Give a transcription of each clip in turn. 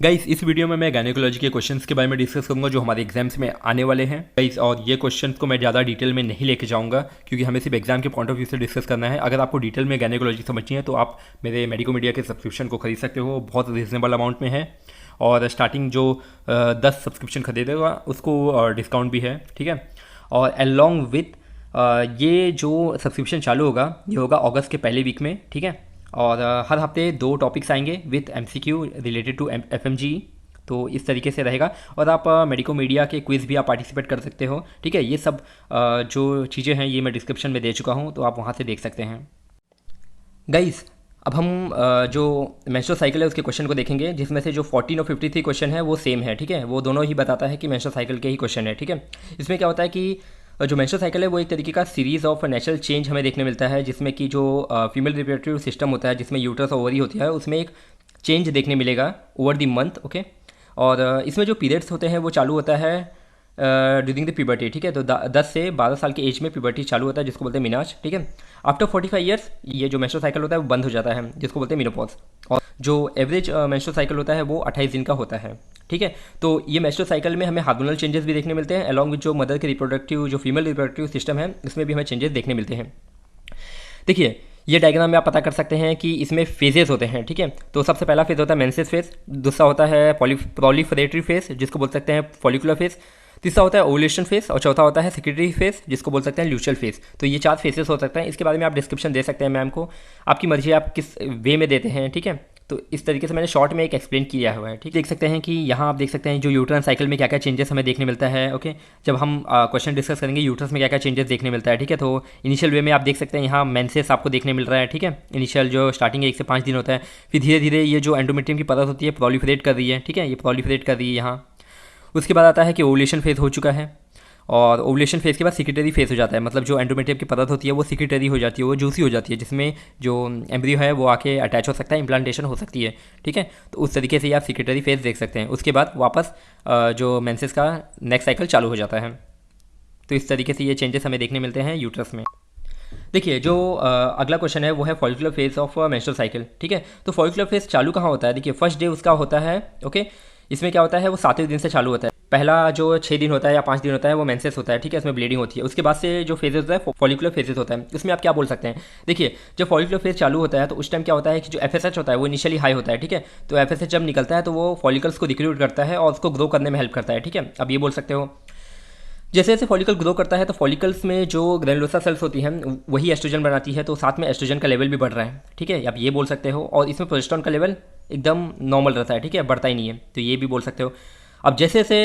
Guys इस video में मैं गायनेकोलॉजी के क्वेश्चंस के बारे में डिस्कस करूंगा जो हमारे एग्जाम्स में आने वाले हैं गाइस। और ये क्वेश्चंस को मैं ज़्यादा डिटेल में नहीं लेके जाऊंगा क्योंकि हमें सिर्फ एग्जाम के पॉइंट ऑफ व्यू से डिस्कस करना है। अगर आपको डिटेल में गायनेकोलॉजी समझनी है तो आप मेरे मेडिको मीडिया के सब्सक्रिप्शन को खरीद सकते हो, बहुत रिजनेबल अमाउंट में है। और स्टार्टिंग जो 10 सब्सक्रिप्शन खरीदेगा उसको डिस्काउंट भी है, ठीक है। और अलॉन्ग विथ ये जो सब्सक्रिप्शन चालू होगा ये होगा अगस्त के पहले वीक में, ठीक है। और हर हफ्ते 2 टॉपिक्स आएंगे with MCQ related to FMG, तो इस तरीके से रहेगा। और आप मेडिको मीडिया के क्विज़ भी आप पार्टिसिपेट कर सकते हो, ठीक है। ये सब जो चीज़ें हैं ये मैं डिस्क्रिप्शन में दे चुका हूँ, तो आप वहाँ से देख सकते हैं गाइस। अब हम जो मेंस्ट्रुअल साइकिल है उसके क्वेश्चन को देखेंगे, जिसमें से जो 14 और 53 क्वेश्चन है वो सेम है, ठीक है। वो दोनों ही बताता है कि मेंस्ट्रुअल साइकिल के ही क्वेश्चन है, ठीक है। इसमें क्या होता है कि जो मेंस्ट्रुअल साइकिल है वो एक तरीके का सीरीज़ ऑफ नेचुरल चेंज हमें देखने मिलता है, जिसमें कि जो फीमेल रिप्रोडक्टिव सिस्टम होता है जिसमें यूट्रस और ओवरी होती है उसमें एक चेंज देखने मिलेगा ओवर द मंथ, ओके। और इसमें जो पीरियड्स होते हैं वो चालू होता है ड्यूरिंग द प्यूबर्टी, ठीक है। तो 10 से 12 साल की एज में प्यूबर्टी चालू होता है जिसको बोलते हैं मिनाज, ठीक है। आफ्टर 45 ईयर्स ये जो मेंस्ट्रुअल साइकिल होता है वो बंद हो जाता है जिसको बोलते हैं मेनोपॉज। और जो एवरेज मेंस्ट्रुअल साइकिल होता है वो 28 दिन का होता है, ठीक है। तो ये मेंस्ट्रुअल साइकिल में हमें हार्मोनल चेंजेस भी देखने मिलते हैं अलॉन्ग विद जो मदर के रिप्रोडक्टिव जो फीमेल रिप्रोडक्टिव सिस्टम है इसमें भी हमें चेंजेस देखने मिलते हैं। देखिए ये डायग्राम में आप पता कर सकते हैं कि इसमें फेजेस होते हैं, ठीक है। तो सबसे पहला फेज होता है मेंसेस फेज, दूसरा होता है प्रोलिफरेटरी फेज जिसको बोल सकते हैं फॉलिकुलर फेज, तीसरा होता है ओवुलेशन फेज और चौथा होता है सेक्रेटरी फेज जिसको बोल सकते हैं ल्यूशियल फेज। तो ये 4 फेजेस हो सकते हैं। इसके बारे में आप डिस्क्रिप्शन दे सकते हैं मैम को, आपकी मर्जी है आप किस वे में देते हैं, ठीक है। तो इस तरीके से मैंने शॉर्ट में एक एक्सप्लेन किया हुआ है, ठीक। देख सकते हैं कि यहाँ आप देख सकते हैं जो यूट्रन साइकिल में क्या क्या चेंजेस हमें देखने मिलता है, ओके। जब हम क्वेश्चन डिस्कस करेंगे यूट्रस में क्या क्या चेंजेस देखने मिलता है, ठीक है। तो इनिशियल वे में आप देख सकते हैं यहाँ मेंसेस आपको देखने मिल रहा है, ठीक है। इनिशियल जो स्टार्टिंग 1 से 5 दिन होता है, फिर धीरे धीरे ये जो एंडोमेट्रियम की परत होती है प्रोलिफरेट कर रही है, ठीक है। ये प्रोलिफरेट कर रही है यहाँ। उसके बाद आता है कि ओवुलेशन फेज हो चुका है और ओवुलेशन फेज के बाद सेक्रेटरी फेज हो जाता है, मतलब जो एंडोमेट्रियम की परत होती है वो सेक्रेटरी हो जाती है, वो जूसी हो जाती है जिसमें जो एम्ब्रियो है वो आके अटैच हो सकता है, इम्प्लांटेशन हो सकती है, ठीक है। तो उस तरीके से आप सेक्रेटरी फेज देख सकते हैं। उसके बाद वापस जो मेंसेस का नेक्स्ट साइकिल चालू हो जाता है। तो इस तरीके से ये चेंजेस हमें देखने मिलते हैं यूट्रस में। देखिए जो अगला क्वेश्चन है वो है follicular phase of menstrual cycle, ठीक है। तो फॉलिकुलर फेज चालू कहाँ होता है? देखिए फर्स्ट डे उसका होता है, ओके। इसमें क्या होता है वो 7वें दिन से चालू होता है। पहला जो 6 दिन होता है या 5 दिन होता है वो मेंसेस होता है, ठीक है। इसमें ब्लीडिंग होती है। उसके बाद से जो फेजेस होता है फॉलिकुलर फेजेस होता है। इसमें आप क्या बोल सकते हैं? देखिए जब फॉलिकुलर फेज चालू होता है तो उस टाइम क्या होता है कि जो FSH होता है वो इनिशियली हाई होता है, ठीक है। तो FSH जब निकलता है तो वो फॉलिकल्स को रिक्रूट करता है और उसको ग्रो करने में हेल्प करता है, ठीक है। अब ये बोल सकते हो जैसे जैसे फॉलिकल ग्रो करता है तो फॉलिकल्स में जो ग्रेनुलोसा सेल्स होती हैं वही एस्ट्रोजन बनाती है, तो साथ में एस्ट्रोजन का लेवल भी बढ़ रहा है, ठीक है। आप ये बोल सकते हो। और इसमें प्रोजेस्टेरोन का लेवल एकदम नॉर्मल रहता है, ठीक है, बढ़ता ही नहीं है, तो ये भी बोल सकते हो। अब जैसे जैसे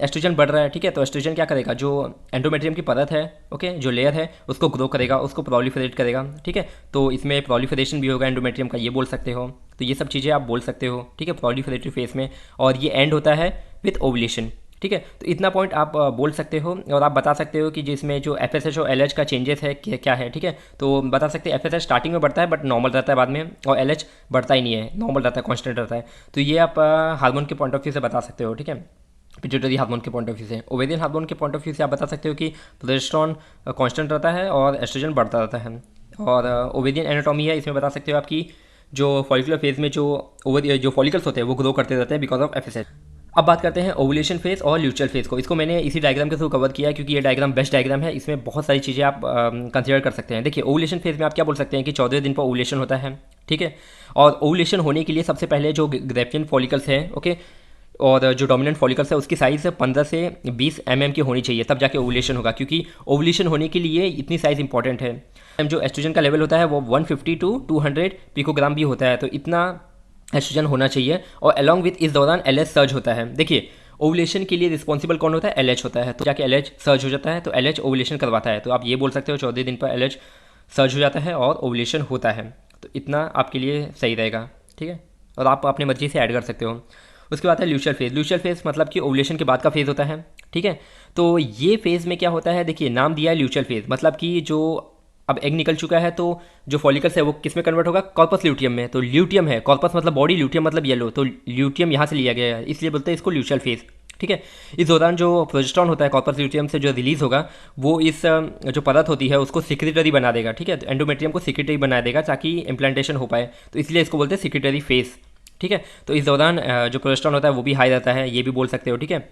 एस्ट्रोजन बढ़ रहा है, ठीक है, तो एस्ट्रोजन क्या करेगा, जो एंडोमेट्रियम की परत है, ओके, जो लेयर है उसको ग्रो करेगा, उसको प्रोलिफरेट करेगा, ठीक है। तो इसमें प्रोलिफरेशन भी होगा एंडोमेट्रियम का, ये बोल सकते हो। तो ये सब चीज़ें आप बोल सकते हो, ठीक है, प्रोलिफरेटरी फेज में। और ये एंड होता है विथ ओवुलेशन, ठीक है। तो इतना पॉइंट आप बोल सकते हो। और आप बता सकते हो कि जिसमें जो FSH और LH का चेंजेस है क्या है, ठीक है। तो बता सकते हैं FSH स्टार्टिंग में बढ़ता है बट नॉर्मल रहता है बाद में, और LH बढ़ता ही नहीं है, नॉर्मल रहता है, कांस्टेंट रहता है। तो ये आप हार्मोन के पॉइंट ऑफ व्यू से बता सकते हो, ठीक है, पिट्यूटरी हार्मोन के पॉइंट ऑफ व्यू से। ओवेरियन हार्मोन के पॉइंट ऑफ व्यू से आप बता सकते हो कि प्रोजेस्टेरोन कांस्टेंट रहता है और एस्ट्रोजन बढ़ता रहता है। और ओवेरियन एनाटॉमी है, इसमें बता सकते हो आपकी जो फॉलिकुलर फेज में जो फॉलिकल्स होते हैं वो ग्रो करते रहते हैं बिकॉज ऑफ FSH। अब बात करते हैं ओवुलेशन फेज और ल्यूशियल फेज को। इसको मैंने इसी डायग्राम के थ्रू कवर किया है क्योंकि ये डायग्राम बेस्ट डायग्राम है, इसमें बहुत सारी चीज़ें आप कंसिडर कर सकते हैं। देखिए ओवुलेशन फेज में आप क्या बोल सकते हैं कि 14वें दिन पर ओवुलेशन होता है, ठीक है। और ओवुलेशन होने के लिए सबसे पहले जो ग्रेप्टियन फॉलिकल्स हैं, ओके, और जो डोमिनेंट फॉलिकल्स है उसकी साइज़ 15 से 20 mm की होनी चाहिए, तब जाके ओवुलेशन होगा, क्योंकि ओवुलेशन होने के लिए इतनी साइज़ इंपॉर्टेंट है। जो एस्ट्रोजन का लेवल होता है वो 150 टू 200 पिकोग्राम भी होता है, तो इतना एस्ट्रोजन होना चाहिए। और अलॉन्ग विथ इस दौरान LH सर्ज होता है। देखिए ओवुलेशन के लिए रिस्पॉन्सिबल कौन होता है? LH होता है, तो जाके LH सर्ज हो जाता है, तो LH ओवुलेशन करवाता है। तो आप ये बोल सकते हो 14 दिन पर LH सर्ज हो जाता है और ओवुलेशन होता है, तो इतना आपके लिए सही रहेगा, ठीक है। और आप अपनी मर्जी से ऐड कर सकते हो। उसके बाद है ल्यूशियल फेज। ल्यूशियल फेज मतलब कि ओवुलेशन के बाद का फेज होता है, ठीक है। तो ये फेज में क्या होता है, देखिए नाम दिया है ल्यूशियल फेज, मतलब कि जो अब एग निकल चुका है तो जो फॉलिकल्स है वो किस में कन्वर्ट होगा? कॉर्पस ल्यूटियम में। तो ल्यूटियम है, कॉर्पस मतलब बॉडी, ल्यूटियम मतलब येलो, तो ल्यूटियम यहाँ से लिया गया है, इसलिए बोलते हैं इसको ल्यूशियल फेज, ठीक है। इस दौरान जो प्रोजेस्टेरोन होता है कॉर्पस ल्यूटियम से जो रिलीज होगा वो इस जो परत होती है उसको सेक्रेटरी बना देगा, ठीक है। तो एंडोमेट्रियम को सेक्रेटरी बना देगा ताकि इम्प्लांटेशन हो पाए, तो इसलिए इसको बोलते हैं सेक्रेटरी फेज, ठीक है। तो इस दौरान जो प्रोजेस्टेरॉन होता है वो भी हाई रहता है, ये भी बोल सकते हो, ठीक है,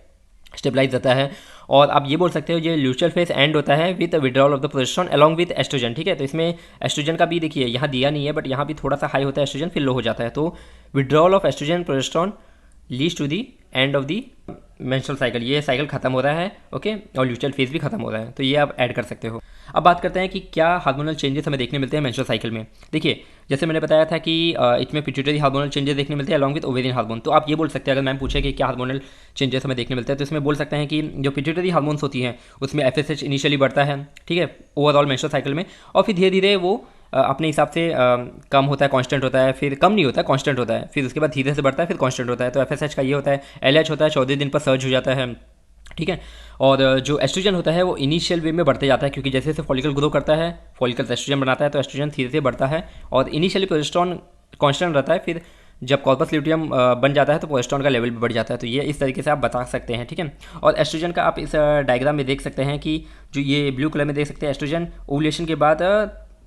स्टेबलाइज रहता है। और आप ये बोल सकते हो ये ल्यूशियल फेज एंड होता है with withdrawal of the progesterone along with estrogen, ठीक है। तो इसमें एस्ट्रोजन का भी देखिए यहाँ दिया नहीं है, बट यहाँ भी थोड़ा सा हाई होता है एस्ट्रोजन, फिर लो हो जाता है। तो withdrawal of estrogen progesterone leads to the end of the menstrual cycle, ये साइकिल खत्म हो रहा है, ओके, और ल्यूशियल फेज भी खत्म हो रहा है। तो ये आप ऐड कर सकते हो। अब बात करते हैं कि क्या हार्मोनल चेंजेस हमें देखने मिलते हैं मेंस्ट्रुअल साइकिल में। देखिए जैसे मैंने बताया था कि इसमें पिट्यूटरी हार्मोनल चेंजेस देखने मिलते हैं अलॉन्ग विद ओवेरियन हार्मोन। तो आप ये बोल सकते हैं, अगर मैम पूछे कि क्या हार्मोनल चेंजेस हमें देखने मिलते हैं, तो इसमें बोल सकते हैं कि जो पिट्यूटरी हार्मोन्स होती हैं उसमें एफएसएच इनिशियली बढ़ता है, ठीक है, ओवरऑल मेंस्ट्रुअल साइकिल में, और फिर धीरे धीरे वो अपने हिसाब से कम होता है, कांस्टेंट होता है, फिर कम नहीं होता है, कांस्टेंट होता है, फिर उसके बाद धीरे से बढ़ता है, फिर कांस्टेंट होता है। तो एफएसएच का ये होता है। एलएच होता है 14 दिन पर सर्ज हो जाता है, ठीक है। और जो एस्ट्रोजन होता है वो इनिशियल वे में बढ़ते जाता है, क्योंकि जैसे जैसे फॉलिकल ग्रो करता है फॉलिकल एस्ट्रोजन बनाता है, तो एस्ट्रोजन धीरे धीरे बढ़ता है। और इनिशियली प्रोजेस्टेरॉन कांस्टेंट रहता है, फिर जब कॉर्पस ल्यूटियम बन जाता है तो प्रोजेस्टेरॉन का लेवल भी बढ़ जाता है। तो ये इस तरीके से आप बता सकते हैं, ठीक है। और एस्ट्रोजन का आप इस डायग्राम में देख सकते हैं कि जो ये ब्लू कलर में देख सकते हैं, एस्ट्रोजन ओवुलेशन के बाद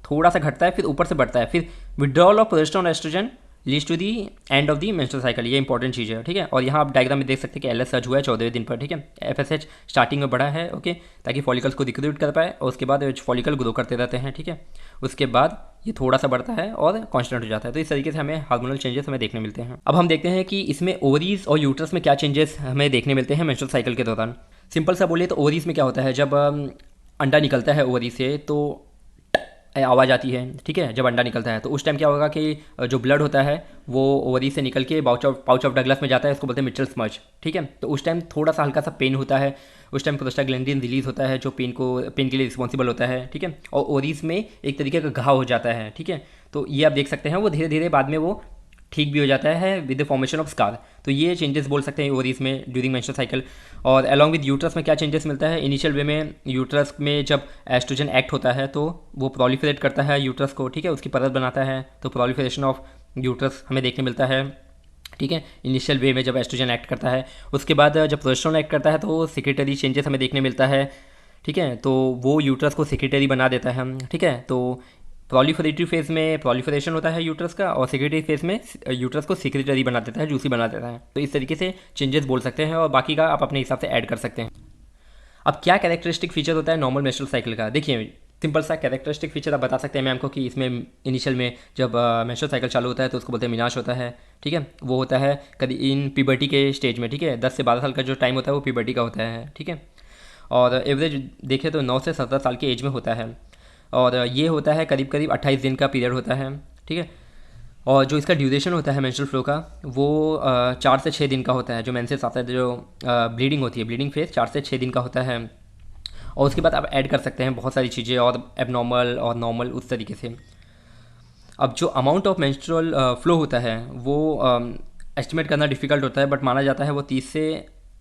थोड़ा सा घटता है, फिर ऊपर से बढ़ता है, फिर withdrawal of progesterone estrogen leads to the end of the menstrual cycle, ये इंपॉर्टेंट चीज़ है, ठीक है। और यहाँ आप डायग्राम में देख सकते हैं कि एलएच सर्ज हुआ है 14वें दिन पर, ठीक है। एफएसएच स्टार्टिंग में बढ़ा है, ओके, ताकि फॉलिकल्स को रिक्रूट कर पाए, और उसके बाद फॉलिकल ग्रो करते रहते हैं, ठीक है। उसके बाद ये थोड़ा सा बढ़ता है और कांस्टेंट हो जाता है। तो इस तरीके से हमें हार्मोनल चेंजेस हमें देखने मिलते हैं। अब हम देखते हैं कि इसमें ओवरीज और यूट्रस में क्या चेंजेस हमें देखने मिलते हैं मेंस्ट्रुअल साइकिल के दौरान। सिंपल सा बोलिए तो ओवरीज में क्या होता है, जब अंडा निकलता है ओवरी से तो आवाज़ आती है, ठीक है, जब अंडा निकलता है। तो उस टाइम क्या होगा कि जो ब्लड होता है वो ओवरी से निकल के पाउच ऑफ डगलस में जाता है, इसको बोलते हैं मिचल स्मज, ठीक है। तो उस टाइम थोड़ा सा हल्का सा पेन होता है, उस टाइम प्रोस्टाग्लैंडिन रिलीज होता है जो पेन के लिए रिस्पॉन्सिबल होता है, ठीक है। और ओवरीज में एक तरीके का घाव हो जाता है, ठीक है। तो ये आप देख सकते हैं, वो धीरे धीरे बाद में वो ठीक भी हो जाता है with the formation of scar. तो ये चेंजेस बोल सकते हैं ओवरीज में ड्यूरिंग मेंस्ट्रुअल साइकिल। और अलॉन्ग विद यूट्रस में क्या चेंजेस मिलता है, इनिशियल वे में यूट्रस में जब एस्ट्रोजन एक्ट होता है तो वो प्रोलिफरेट करता है यूट्रस को, ठीक है, उसकी परत बनाता है। तो प्रोलिफरेशन ऑफ यूट्रस हमें देखने मिलता है, ठीक है, इनिशियल वे में जब एस्ट्रोजन एक्ट करता है। उसके बाद जब प्रोजेस्टेरॉन एक्ट करता है तो सेक्रेटरी चेंजेस हमें देखने मिलता है, ठीक है। तो वो यूट्रस को सेक्रेटरी बना देता है, ठीक है। तो प्रोलिफरेटिव फेज में प्रोलिफरेशन होता है यूट्रस का, और सेक्रेटरी फेज में यूट्रस को सेक्रेटरी बना देता है, जूसी बना देता है। तो इस तरीके से चेंजेस बोल सकते हैं, और बाकी का आप अपने हिसाब से ऐड कर सकते हैं। अब क्या कैरेक्टरिस्टिक फीचर होता है नॉर्मल मेंस्ट्रुअल साइकिल का, देखिए सिंपल सा कैरेक्टरिस्टिक फीचर आप बता सकते हैं मैम को कि इसमें इनिशियल में जब मेंस्ट्रुअल साइकिल चालू होता है तो उसको बोलते हैं मिनाश होता है, ठीक है। वो होता है कभी इन पिबर्टी के स्टेज में, ठीक है, 10 से 12 साल का जो टाइम होता है वो पिबर्टी का होता है, ठीक है। और एवरेज देखें तो 9 से 17 साल की एज में होता है, और ये होता है करीब करीब 28 दिन का पीरियड होता है, ठीक है। और जो इसका ड्यूरेशन होता है मेंस्ट्रुअल फ्लो का वो 4 से 6 दिन का होता है। जो मेंसेस आता है, जो ब्लीडिंग होती है, ब्लीडिंग फेज 4 से 6 दिन का होता है। और उसके बाद आप ऐड कर सकते हैं बहुत सारी चीज़ें, और एबनॉर्मल और नॉर्मल, उस तरीके से। अब जो अमाउंट ऑफ मेंस्ट्रुअल फ्लो होता है वो एस्टिमेट करना डिफिकल्ट होता है, बट माना जाता है वो 30 से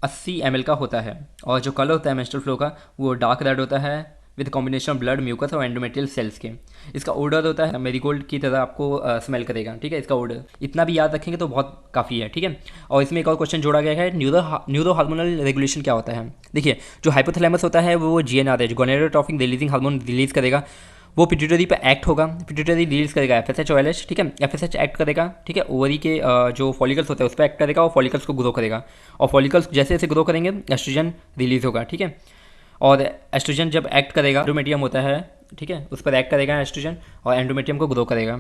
80 ml का होता है। और जो कलर होता है मेंस्ट्रुअल फ्लो का वो डार्क रेड होता है with combination of blood, mucus और एंडोमेट्रियल सेल्स के। इसका ऑर्डर होता है मेरीगोल्ड की तरह, आपको स्मेल करेगा, ठीक है, इसका ऑर्डर। इतना भी याद रखेंगे तो बहुत काफ़ी है, ठीक है। और इसमें एक और क्वेश्चन जोड़ा गया है, न्यूरो हार्मोनल रेगुलेशन क्या होता है। देखिए जो हाइपोथैलेमस होता है वो GnRH है, जो गोनेडोट्रोपिक रिलीजिंग हार्मोन रिलीज करेगा, वो पिट्यूटरी पे एक्ट होगा, पिट्यूटरी रिलीज करेगा FSH और LH, ठीक है। FSH एक्ट करेगा, ठीक है, ओवरी के जो फॉलिकल्स होते हैं उस पर एक्ट करेगा, और फॉलिकल्स को ग्रो करेगा, और फॉलिकल्स जैसे जैसे ग्रो करेंगे एस्ट्रोजन रिलीज होगा, ठीक है। और एस्ट्रोजन जब एक्ट करेगा, एंडोमेट्रियम होता है, ठीक है, उस पर एक्ट करेगा एस्ट्रोजन, और एंडोमेट्रियम को ग्रो करेगा।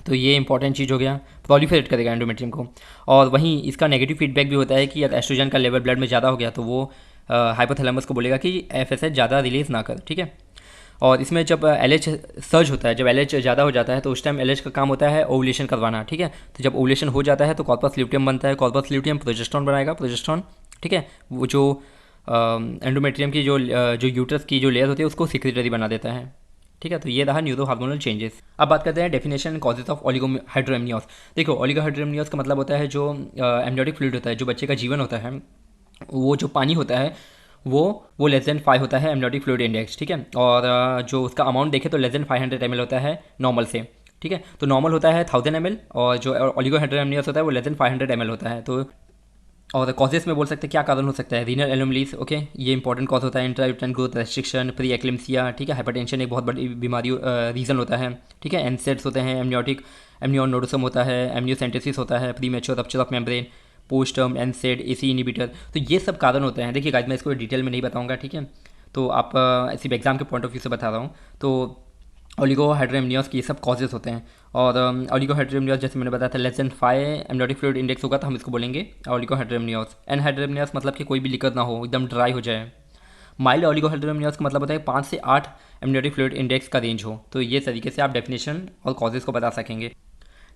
तो ये इंपॉर्टेंट चीज़ हो गया, प्रोलिफरेट करेगा एंडोमेट्रियम को। और वहीं इसका नेगेटिव फीडबैक भी होता है कि अगर एस्ट्रोजन का लेवल ब्लड में ज़्यादा हो गया तो वो हाइपोथैलेमस को बोलेगा कि FSH ज़्यादा रिलीज ना कर, ठीक है। और इसमें जब LH सर्ज होता है, जब LH ज़्यादा हो जाता है तो उस टाइम LH का काम होता है ओवुलेशन करवाना, ठीक है। तो जब ओवुलेशन हो जाता है तो कॉर्पस ल्यूटियम बनता है, कॉर्पस ल्यूटियम प्रोजेस्टेरॉन बनाएगा, प्रोजेस्टेरॉन, ठीक है, वो जो एंडोमेट्रियम की जो यूट्रस की जो लेयर होती है उसको सेक्रेटरी बना देता है, ठीक है। तो ये रहा न्यूरो हार्मोनल चेंजेस। अब बात करते हैं डेफिनेशन कॉजेज ऑफ ओलिगोहाइड्रोएमनियोस। देखो ओलिगोहाइड्रोएमनियोस का मतलब होता है जो एमनियोटिक फ्लूइड होता है, जो बच्चे का जीवन होता है, वो जो पानी होता है वो लेस देन 5 होता है एमनियोटिक फ्लूइड इंडेक्स, ठीक है। और जो उसका अमाउंट देखे तो लेस देन 500 ml होता है नॉर्मल से, ठीक है। तो नॉर्मल होता है 1000 ml, और जो ओलिगोहाइड्रोएमनियोस होता है वो लेस देन 500 ml होता है। तो और कॉजेस में बोल सकते हैं क्या कारण हो सकता है, रीनल एनोमलीज, ओके, ये इंपॉर्टेंट कॉज होता है। Intrauterine growth restriction, pre eclampsia, ठीक है, हाइपरटेंशन एक बहुत बड़ी बीमारी रीज़न होता है, ठीक है। एनसेट्स होते हैं एमनियोटिक एमनियोनोडोसम होता है, एमनियोसेंटेसिस होता है, pre mature rupture of membrane, post term एनसेड AC inhibitor. तो ये सब कारण होते हैं। देखिए गाइस, मैं इसको डिटेल में नहीं बताऊंगा, ठीक है। तो आप सिर्फ एग्जाम के पॉइंट ऑफ व्यू से बता रहा हूँ। तो ओलिगोहाइड्रोएमनियोस की ये सब कॉजेज होते हैं। और ओलिगोहाइड्रोएमनियोस जैसे मैंने बताया था, less than 5 amniotic fluid index होगा तो हम इसको बोलेंगे ओलिगोहाइड्रोएमनियोस। एनहाइड्रोएमनियोस मतलब कि कोई भी लिक्विड ना हो, एकदम ड्राई हो जाए। माइल्ड ओलिगोहाइड्रोएमनियोस का मतलब होता है 5 से 8 एमनियोटिक फ्लूइड इंडेक्स का रेंज हो। तो ये तरीके से आप डेफिनेशन और कॉजेज को बता सकेंगे।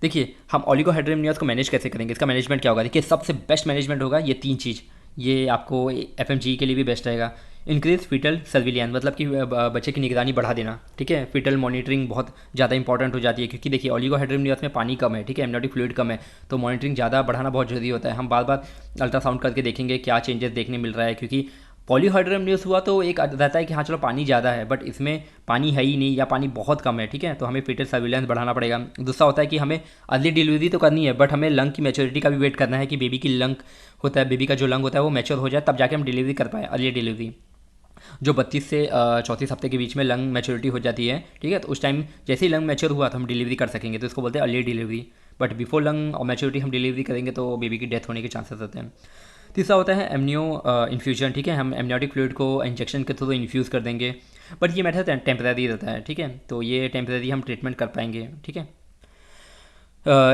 देखिए हम ओलिगोहाइड्रोएमनियोस को मैनेज कैसे करेंगे, इसका मैनेजमेंट क्या होगा। देखिए सबसे बेस्ट मैनेजमेंट होगा ये 3 चीज़। ये आपको एफएमजी के लिए भी बेस्ट रहेगा। इंक्रीज फीटल सर्विलियंस, मतलब कि बच्चे की निगरानी बढ़ा देना, ठीक है। फीटल मॉनिटरिंग बहुत ज़्यादा इंपॉर्टेंट हो जाती है, क्योंकि देखिए ओलिगोहाइड्रोएमनियोस में पानी कम है, ठीक है, एमनियोटिक फ्लूइड कम है। तो मॉनिटरिंग ज़्यादा बढ़ाना बहुत जरूरी होता है। हम बार बार अल्ट्रासाउंड करके देखेंगे क्या चेंजेस देखने मिल रहा है, क्योंकि पॉलीहाइड्रोएमनियोस हुआ तो एक रहता है कि हाँ चलो पानी ज़्यादा है, बट इसमें पानी है ही नहीं या पानी बहुत कम है, ठीक है। तो हमें फीटल सर्विलेंस बढ़ाना पड़ेगा। दूसरा होता है कि हमें अर्ली डिलीवरी तो करनी है, बट हमें लंग की मैच्योरिटी का भी वेट करना है कि बेबी की लंग होता है, बेबी का जो लंग होता है वो मैच्योर हो जाए, तब जाके हम डिलीवरी कर पाए, अर्ली डिलीवरी। जो 32 से 34 हफ्ते के बीच में लंग मैच्योरिटी हो जाती है, ठीक है। तो उस टाइम जैसे ही लंग मैच्योर हुआ तो हम डिलीवरी कर सकेंगे, तो इसको बोलते हैं early delivery. But before lung और मैच्योरिटी हम डिलीवरी करेंगे तो बेबी की डेथ होने के चांसेस होते हैं। तीसरा होता है एमनियो इन्फ्यूजन, ठीक है। हम एमनियोटिक फ्लूइड को इंजेक्शन के थ्रू इन्फ्यूज़ कर देंगे, बट ये मेथड टेम्परेरी रहता है, ठीक है। तो ये टेम्परेरी हम ट्रीटमेंट कर पाएंगे, ठीक है।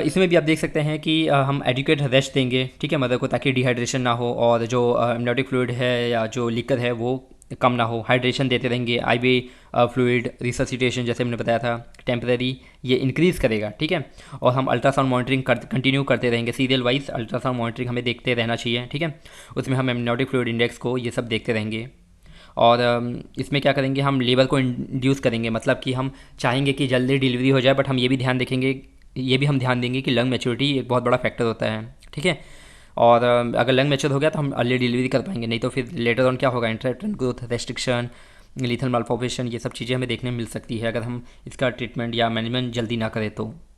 इसमें भी आप देख सकते हैं कि हम एडिक्वेट रेस्ट देंगे, ठीक है, मदर को, ताकि डिहाइड्रेशन ना हो, और जो एमनियोटिक फ्लूइड है या जो लिक्विड है वो कम ना हो। हाइड्रेशन देते रहेंगे, आईवी फ्लूइड रिससिटेशन जैसे मैंने बताया था टेम्परेरी, ये इंक्रीज़ करेगा, ठीक है। और हम अल्ट्रासाउंड मॉनिटरिंग कंटिन्यू करते रहेंगे, सीरियल वाइज अल्ट्रासाउंड मॉनिटरिंग हमें देखते रहना चाहिए, ठीक है। उसमें हम एमनियोटिक फ्लूइड इंडेक्स को ये सब देखते रहेंगे। और इसमें क्या करेंगे, हम लेबर को इंड्यूस करेंगे, मतलब कि हम चाहेंगे कि जल्दी डिलीवरी हो जाए, बट हम ये भी हम ध्यान देंगे कि लंग मैच्योरिटी एक बहुत बड़ा फैक्टर होता है, ठीक है। और अगर लंग मैच्योर हो गया तो हम अर्ली डिलीवरी कर पाएंगे, नहीं तो फिर लेटर ऑन क्या होगा, इंट्राउटेराइन ग्रोथ रेस्ट्रिक्शन, लीथल मालफॉर्मेशन, ये सब चीज़ें हमें देखने में मिल सकती है अगर हम इसका ट्रीटमेंट या मैनेजमेंट जल्दी ना करें तो।